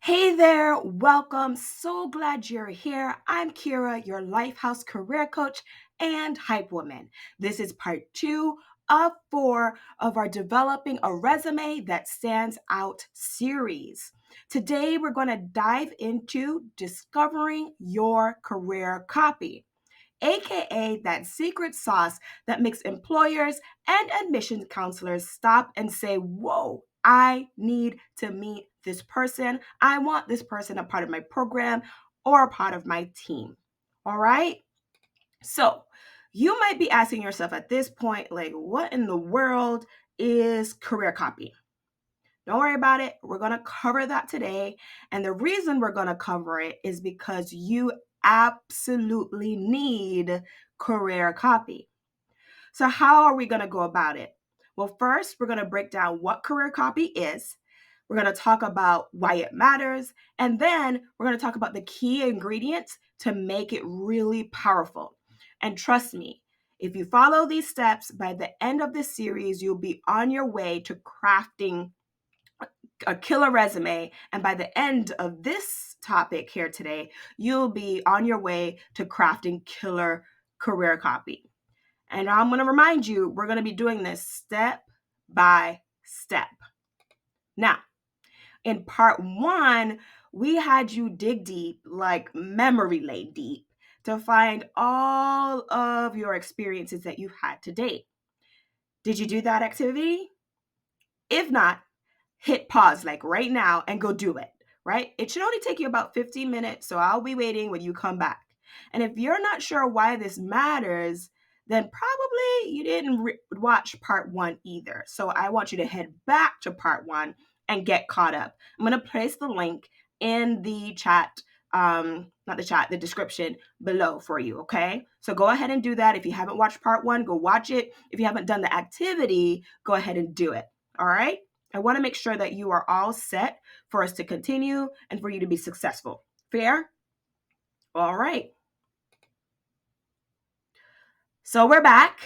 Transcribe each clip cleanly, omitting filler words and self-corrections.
Hey there, welcome. So glad you're here. I'm Kira, your Lifehouse career coach and hype woman. This is part two of four of our Developing a Resume That Stands Out series. Today, we're going to dive into discovering your career copy, aka that secret sauce that makes employers and admissions counselors stop and say, whoa, I need to meet this person. I want this person a part of my program or a part of my team. All right. So you might be asking yourself at this point, like, what in the world is career copy? Don't worry about it. We're going to cover that today. And the reason we're going to cover it is because you absolutely need career copy. So, how are we going to go about it? Well, first, we're going to break down what career copy is. We're going to talk about why it matters. And then we're going to talk about the key ingredients to make it really powerful. And trust me, if you follow these steps, by the end of this series, you'll be on your way to crafting a killer resume. And by the end of this topic here today, you'll be on your way to crafting killer career copy. And I'm going to remind you, we're going to be doing this step by step. Now, in part one, we had you dig deep, like memory lane deep, to find all of your experiences that you've had to date. Did you do that activity? If not, hit pause like right now and go do it, right? It should only take you about 15 minutes, so I'll be waiting when you come back. And if you're not sure why this matters, then probably you didn't watch part one either. So I want you to head back to part one and get caught up. I'm going to place the link in the chat, not the chat, the description below for you, okay? So go ahead and do that. If you haven't watched part one, go watch it. If you haven't done the activity, go ahead and do it, all right? I want to make sure that you are all set for us to continue and for you to be successful. Fair? All right. So we're back.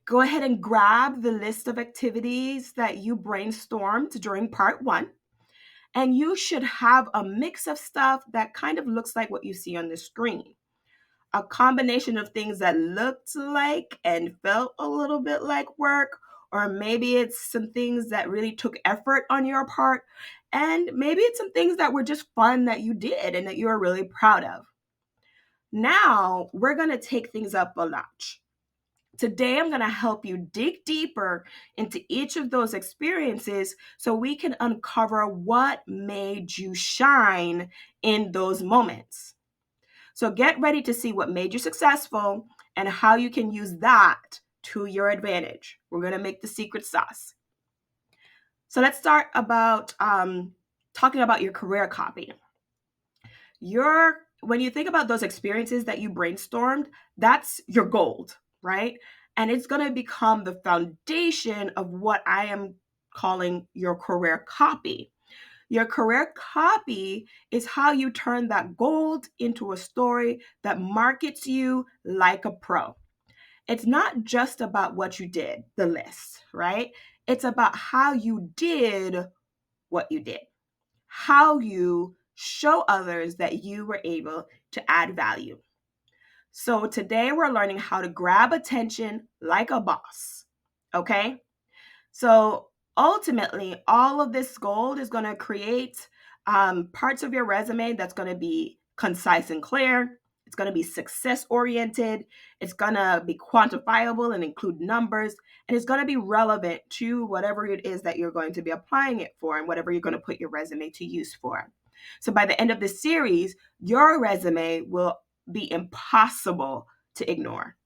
Go ahead and grab the list of activities that you brainstormed during part one. And you should have a mix of stuff that kind of looks like what you see on the screen. A combination of things that looked like and felt a little bit like work, or maybe it's some things that really took effort on your part, and maybe it's some things that were just fun that you did and that you are really proud of. Now, we're going to take things up a notch. Today, I'm going to help you dig deeper into each of those experiences so we can uncover what made you shine in those moments. So get ready to see what made you successful and how you can use that to your advantage. We're going to make the secret sauce. So let's start about talking about your career copy. When you think about those experiences that you brainstormed, that's your gold, right? And it's going to become the foundation of what I am calling your career copy. Your career copy is how you turn that gold into a story that markets you like a pro. It's not just about what you did, the list, right? It's about how you did what you did, how you show others that you were able to add value. So today we're learning how to grab attention like a boss, okay? So ultimately, all of this gold is going to create parts of your resume that's going to be concise and clear. It's going to be success oriented. It's going to be quantifiable and include numbers. And it's going to be relevant to whatever it is that you're going to be applying it for and whatever you're going to put your resume to use for. So by the end of this series, your resume will be impossible to ignore.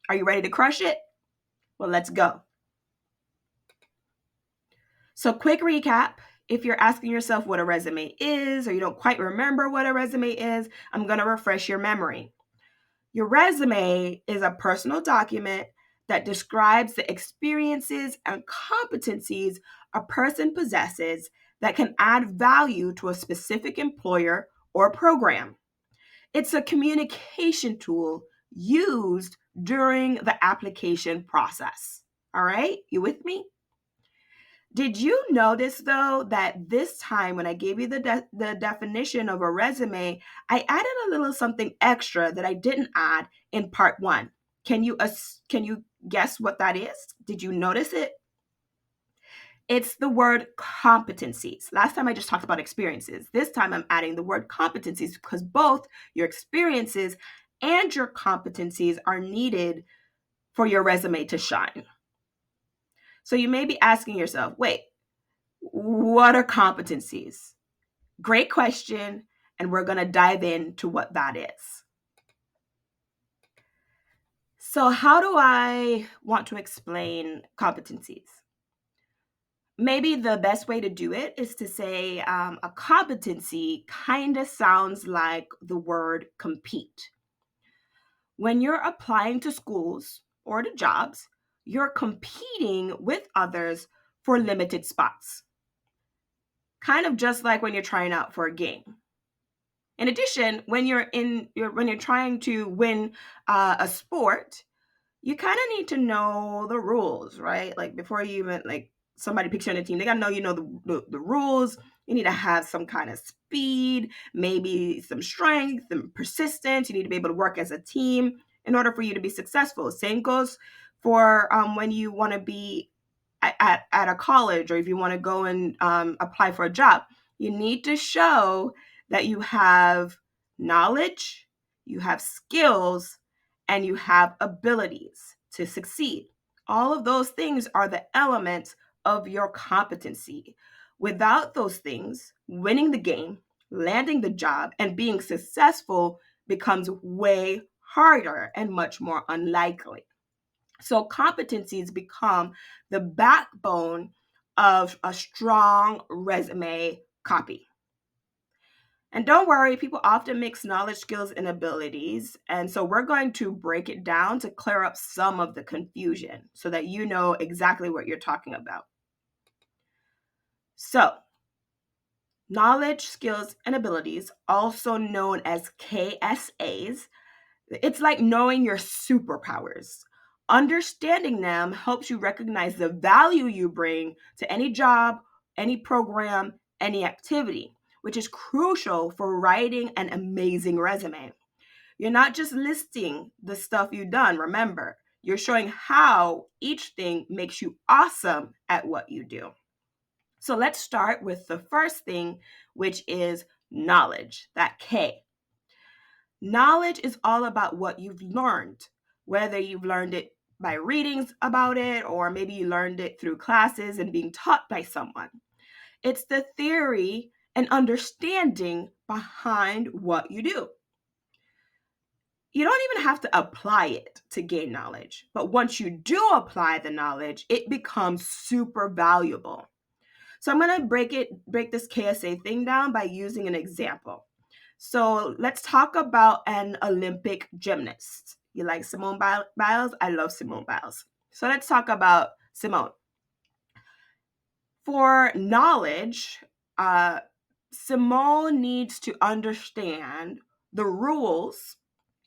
Are you ready to crush it? Well, let's go. So, quick recap. If you're asking yourself what a resume is, or you don't quite remember what a resume is, I'm going to refresh your memory. Your resume is a personal document that describes the experiences and competencies a person possesses that can add value to a specific employer or program. It's a communication tool used during the application process. All right, you with me? Did you notice though that this time when I gave you the definition of a resume, I added a little something extra that I didn't add in part 1? Can you guess what that is? Did you notice it? It's the word competencies. Last time I just talked about experiences. This time I'm adding the word competencies because both your experiences and your competencies are needed for your resume to shine. So you may be asking yourself, wait, what are competencies? Great question, and we're going to dive into what that is. So, how do I want to explain competencies? Maybe the best way to do it is to say a competency kind of sounds like the word compete. When you're applying to schools or to jobs, you're competing with others for limited spots. Kind of just like when you're trying out for a game. In addition, when you're trying to win a sport, you kind of need to know the rules, right? Like before you even like somebody picks you on a team, they gotta know the rules. You need to have some kind of speed, maybe some strength and persistence. You need to be able to work as a team in order for you to be successful. Same goes for when you want to be at a college, or if you want to go and apply for a job. You need to show that you have knowledge, you have skills, and you have abilities to succeed. All of those things are the elements of your competency. Without those things, winning the game, landing the job, and being successful becomes way harder and much more unlikely. So, competencies become the backbone of a strong resume copy. And don't worry, people often mix knowledge, skills, and abilities. And so we're going to break it down to clear up some of the confusion so that you know exactly what you're talking about. So, knowledge, skills, and abilities, also known as KSAs, it's like knowing your superpowers. Understanding them helps you recognize the value you bring to any job, any program, any activity, which is crucial for writing an amazing resume. You're not just listing the stuff you've done, remember, you're showing how each thing makes you awesome at what you do. So let's start with the first thing, which is knowledge, that K. Knowledge is all about what you've learned, whether you've learned it by readings about it, or maybe you learned it through classes and being taught by someone. It's the theory and understanding behind what you do. You don't even have to apply it to gain knowledge, but once you do apply the knowledge, it becomes super valuable. So I'm going to break this KSA thing down by using an example. So let's talk about an Olympic gymnast. You like Simone Biles? I love Simone Biles. So let's talk about Simone. For knowledge, Simone needs to understand the rules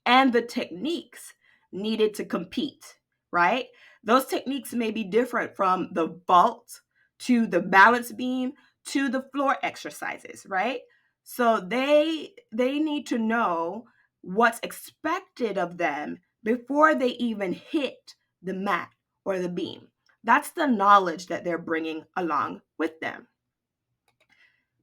and the techniques needed to compete, right? Those techniques may be different from the vault to the balance beam to the floor exercises, right? So they need to know what's expected of them before they even hit the mat or the beam. That's the knowledge that they're bringing along with them.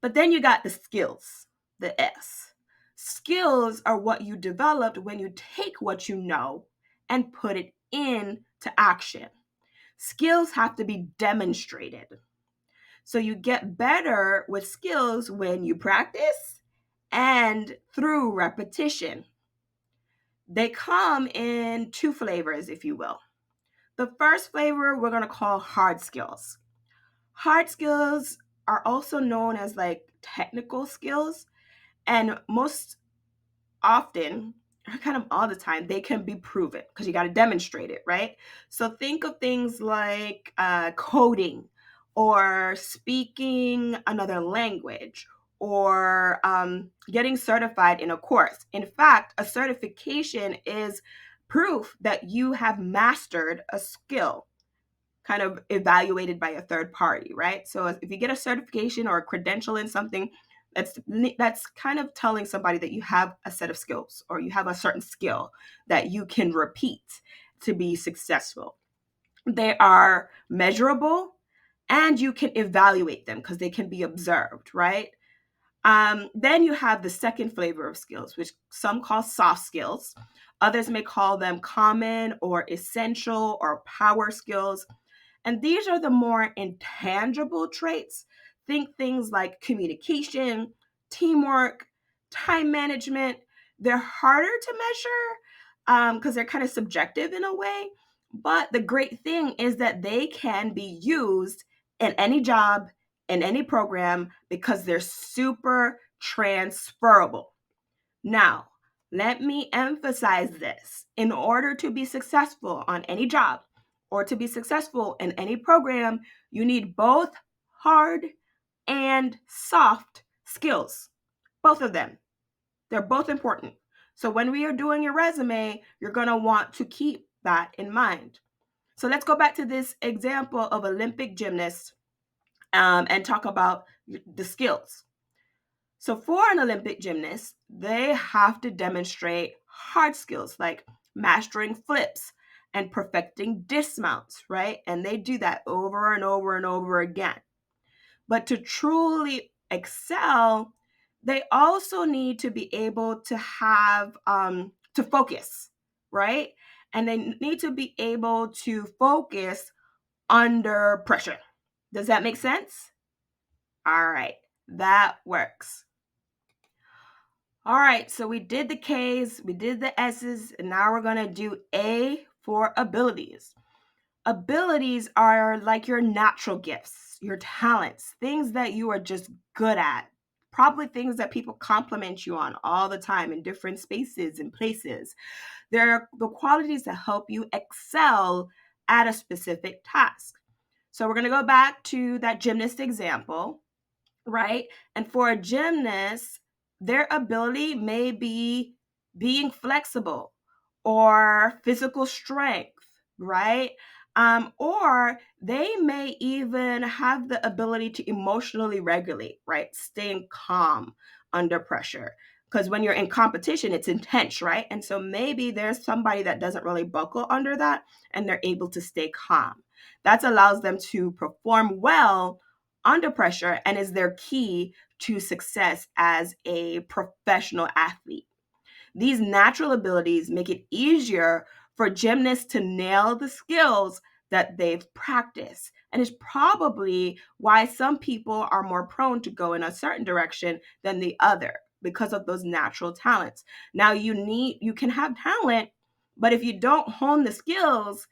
But then you got the skills, the S. Skills are what you developed when you take what you know and put it into action. Skills have to be demonstrated. So you get better with skills when you practice and through repetition. They come in two flavors, if you will. The first flavor we're going to call hard skills. Hard skills are also known as like technical skills, and most often, kind of all the time, they can be proven because you got to demonstrate it, right? So think of things like coding or speaking another language or getting certified in a course. In fact, a certification is proof that you have mastered a skill. kind of evaluated by a third party, right? So if you get a certification or a credential in something, that's kind of telling somebody that you have a set of skills or you have a certain skill that you can repeat to be successful. They are measurable and you can evaluate them because they can be observed, right? Then you have the second flavor of skills, which some call soft skills. Others may call them common or essential or power skills. And these are the more intangible traits. Think things like communication, teamwork, time management. They're harder to measure because they're kind of subjective in a way. But the great thing is that they can be used in any job, in any program, because they're super transferable. Now, let me emphasize this. In order to be successful on any job or to be successful in any program, you need both hard and soft skills. Both of them. They're both important. So when we are doing your resume, you're going to want to keep that in mind. So let's go back to this example of Olympic gymnasts and talk about the skills. So for an Olympic gymnast, they have to demonstrate hard skills like mastering flips and perfecting dismounts, right? And they do that over and over and over again. But to truly excel, they also need to be able to have to focus, right? And they need to be able to focus under pressure. Does that make sense? All right, that works. All right, so we did the K's, we did the S's, and now we're going to do A for abilities. Abilities are like your natural gifts, your talents, things that you are just good at, probably things that people compliment you on all the time in different spaces and places. They're the qualities that help you excel at a specific task. So we're going to go back to that gymnast example, right? And for a gymnast, their ability may be being flexible or physical strength, right? Or they may even have the ability to emotionally regulate, right? Staying calm under pressure. Because when you're in competition, it's intense, right? And so maybe there's somebody that doesn't really buckle under that and they're able to stay calm. That allows them to perform well under pressure and is their key to success as a professional athlete. These natural abilities make it easier for gymnasts to nail the skills that they've practiced. And it's probably why some people are more prone to go in a certain direction than the other because of those natural talents. Now you can have talent, but if you don't hone the skills,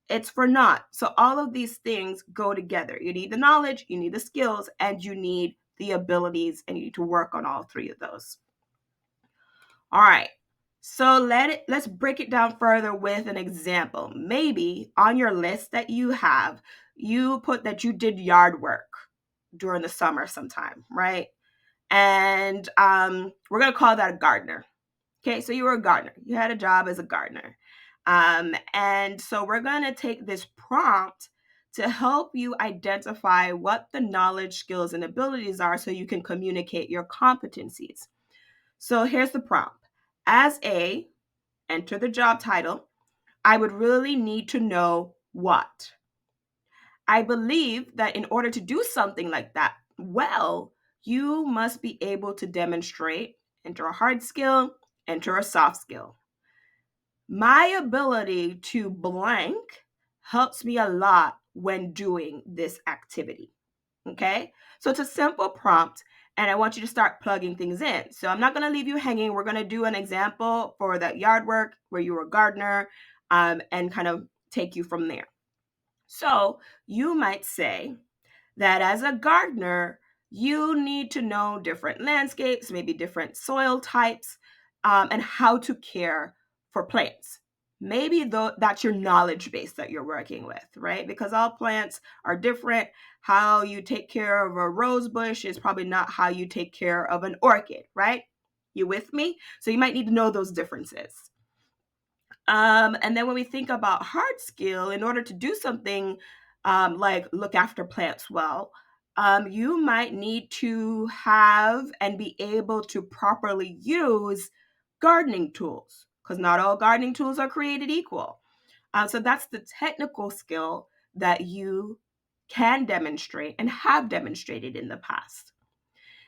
it's for naught. So all of these things go together. You need the knowledge, you need the skills, and you need the abilities, and you need to work on all three of those. All right. So let's break it down further with an example. Maybe on your list that you have, you put that you did yard work during the summer sometime, right? And we're gonna call that a gardener. Okay, so you were a gardener. You had a job as a gardener. And so we're going to take this prompt to help you identify what the knowledge, skills, and abilities are so you can communicate your competencies. So here's the prompt. As a, enter the job title, I would really need to know what. I believe that in order to do something like that well, you must be able to demonstrate, enter a hard skill, enter a soft skill. My ability to blank helps me a lot when doing this activity. Okay, so it's a simple prompt, and I want you to start plugging things in. So I'm not going to leave you hanging. We're going to do an example for that yard work where you were a gardener and kind of take you from there. So you might say that as a gardener, you need to know different landscapes, maybe different soil types, and how to care for plants. Maybe that's your knowledge base that you're working with, right? Because all plants are different. How you take care of a rose bush is probably not how you take care of an orchid, right? You with me? So you might need to know those differences. And then when we think about hard skill, in order to do something like look after plants well, you might need to have and be able to properly use gardening tools, because not all gardening tools are created equal. So that's the technical skill that you can demonstrate and have demonstrated in the past.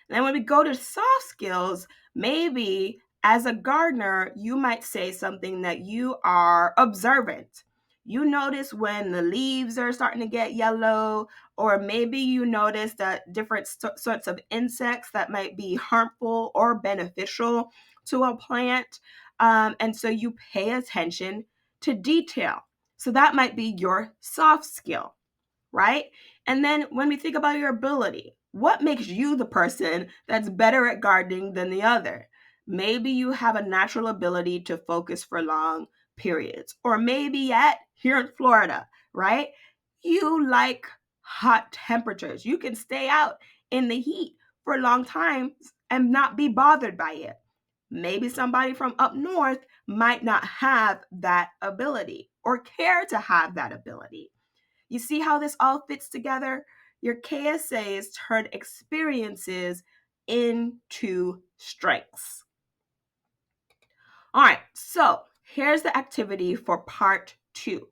And then when we go to soft skills, maybe as a gardener, you might say something that you are observant. You notice when the leaves are starting to get yellow, or maybe you notice that different sorts of insects that might be harmful or beneficial to a plant. And so you pay attention to detail. So that might be your soft skill, right? And then when we think about your ability, what makes you the person that's better at gardening than the other? Maybe you have a natural ability to focus for long periods, or maybe yet here in Florida, right? You like hot temperatures. You can stay out in the heat for a long time and not be bothered by it. Maybe somebody from up north might not have that ability or care to have that ability. You see how this all fits together? Your KSAs turn experiences into strengths. All right, so here's the activity for part 2.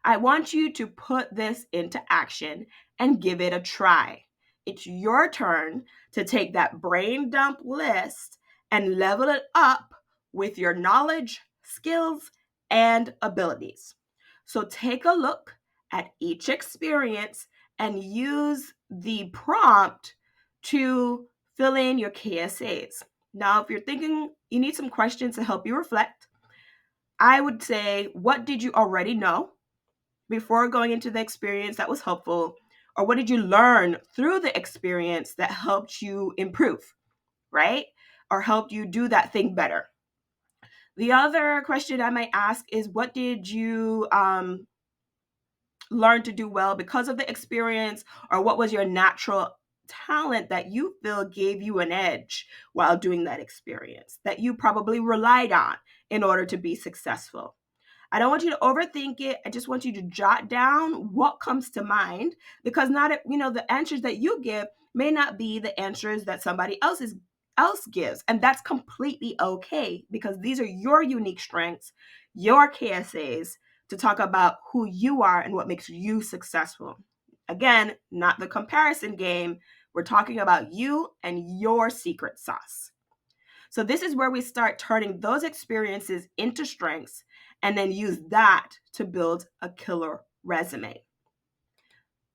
I want you to put this into action and give it a try. It's your turn to take that brain dump list and level it up with your knowledge, skills, and abilities. So take a look at each experience and use the prompt to fill in your KSAs. Now, if you're thinking you need some questions to help you reflect, I would say, what did you already know before going into the experience that was helpful? Or what did you learn through the experience that helped you improve, right? Or helped you do that thing better? The other question I might ask is, what did you learn to do well because of the experience, or what was your natural talent that you feel gave you an edge while doing that experience that you probably relied on in order to be successful? I don't want you to overthink it. I just want you to jot down what comes to mind, because not, the answers that you give may not be the answers that somebody else gives, and that's completely okay, because these are your unique strengths, your KSAs, to talk about who you are and what makes you successful. Again, not the comparison game. We're talking about you and your secret sauce. So this is where we start turning those experiences into strengths and then use that to build a killer resume.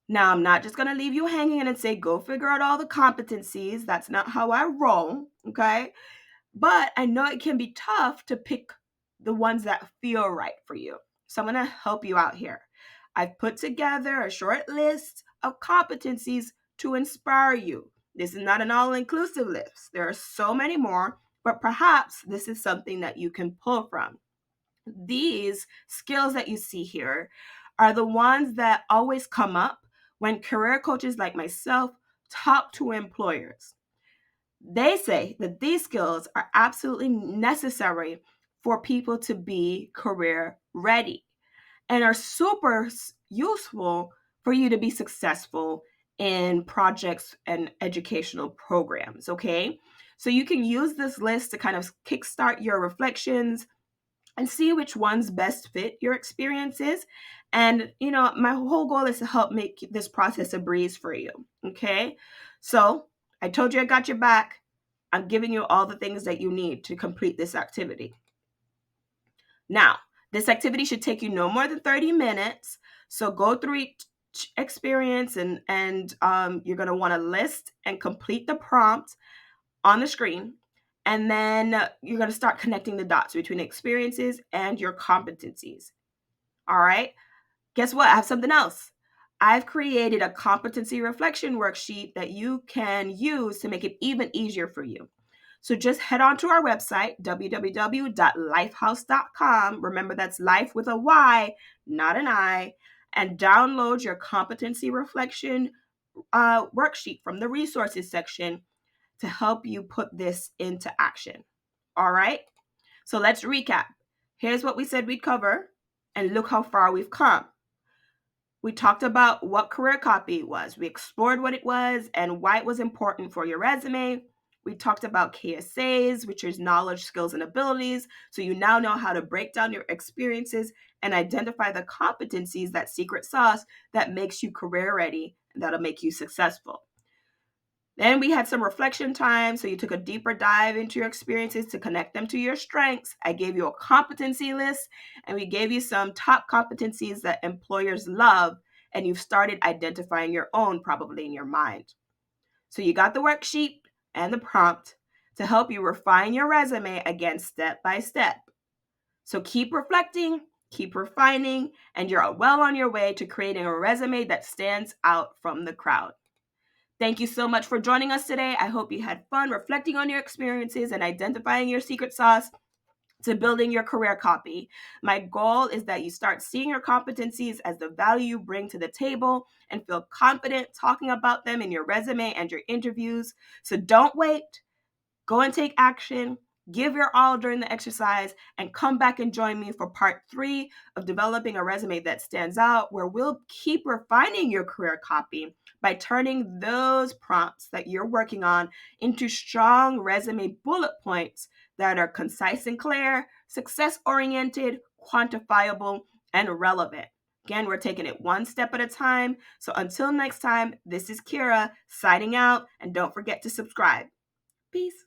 Now, I'm not just going to leave you hanging and say, go figure out all the competencies. That's not how I roll, okay? But I know it can be tough to pick the ones that feel right for you. So I'm going to help you out here. I've put together a short list of competencies to inspire you. This is not an all-inclusive list. There are so many more, but perhaps this is something that you can pull from. These skills that you see here are the ones that always come up when career coaches like myself talk to employers. They say that these skills are absolutely necessary for people to be career ready and are super useful for you to be successful in projects and educational programs, okay? So you can use this list to kind of kickstart your reflections and see which ones best fit your experiences. And, my whole goal is to help make this process a breeze for you, okay? So I told you I got your back. I'm giving you all the things that you need to complete this activity. Now, this activity should take you no more than 30 minutes. So go through each experience and you're going to want to list and complete the prompt on the screen. And then you're going to start connecting the dots between experiences and your competencies. All right. Guess what? I have something else. I've created a competency reflection worksheet that you can use to make it even easier for you. So just head on to our website, www.lifehouse.com. Remember, that's life with a Y, not an I, and download your competency reflection worksheet from the resources section to help you put this into action. All right? So let's recap. Here's what we said we'd cover, and look how far we've come. We talked about what career copy was. We explored what it was and why it was important for your resume. We talked about KSAs, which is knowledge, skills, and abilities. So you now know how to break down your experiences and identify the competencies, that secret sauce that makes you career ready and that'll make you successful. Then we had some reflection time. So you took a deeper dive into your experiences to connect them to your strengths. I gave you a competency list and we gave you some top competencies that employers love. And you've started identifying your own probably in your mind. So you got the worksheet and the prompt to help you refine your resume again step by step. So keep reflecting, keep refining, and you're well on your way to creating a resume that stands out from the crowd. Thank you so much for joining us today. I hope you had fun reflecting on your experiences and identifying your secret sauce to building your career copy. My goal is that you start seeing your competencies as the value you bring to the table and feel confident talking about them in your resume and your interviews. So don't wait. Go and take action. Give your all during the exercise and come back and join me for part 3 of developing a resume that stands out, where we'll keep refining your career copy by turning those prompts that you're working on into strong resume bullet points that are concise and clear, success-oriented, quantifiable, and relevant. Again, we're taking it one step at a time. So until next time, this is Kira signing out, and don't forget to subscribe. Peace.